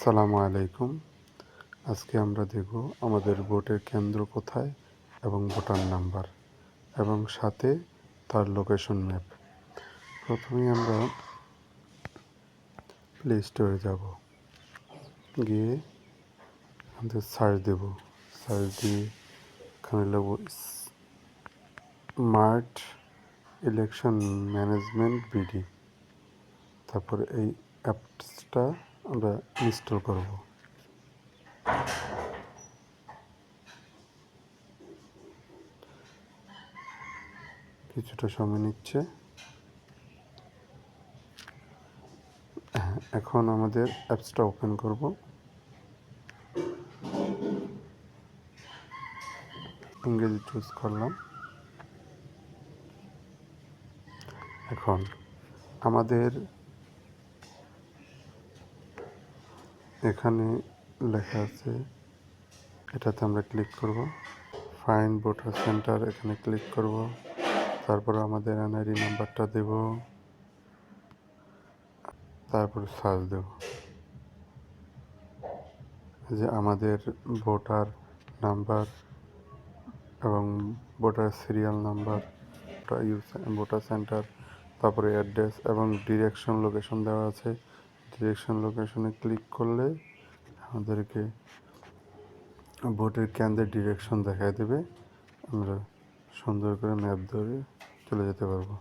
আসসালামু আলাইকুম। আজকে আমরা দেখব আমাদের ভোটের কেন্দ্র কোথায় এবং ভোটার নাম্বার এবং সাথে তার লোকেশন ম্যাপ। প্রথমেই আমরা প্লে স্টোরে যাব, গিয়ে আমাদের সার্চ দেব। সার্চ দিয়ে এখানে লিখব স্মার্ট ইলেকশন ম্যানেজমেন্ট বিডি। তারপরে এই অ্যাপসটা আমরা ইনস্টল করব। কিছুটা সময় নিচ্ছে। এখন আমাদের অ্যাপসটা ওপেন করব। ইংরেজি চুজ করলাম। এখন আমাদের এখানে লেখা আছে, এটাতে আমরা ক্লিক করব। ফাইন্ড ভোটার সেন্টার, এখানে ক্লিক করব। তারপর আমাদের এনআইডি নাম্বারটা দেব, তারপর সার্চ দেব। যে আমাদের ভোটার নাম্বার এবং voter serial number, voter centre, তারপরে অ্যাড্রেস এবং ডিরেকশন লোকেশন দেওয়া আছে। ডিরেকশন লোকেশনে ক্লিক করলে আমাদেরকে ভোটের কেন্দ্রের ডিরেকশন দেখায় দেবে। আমরা সুন্দর করে ম্যাপ ধরে চলে যেতে পারবো।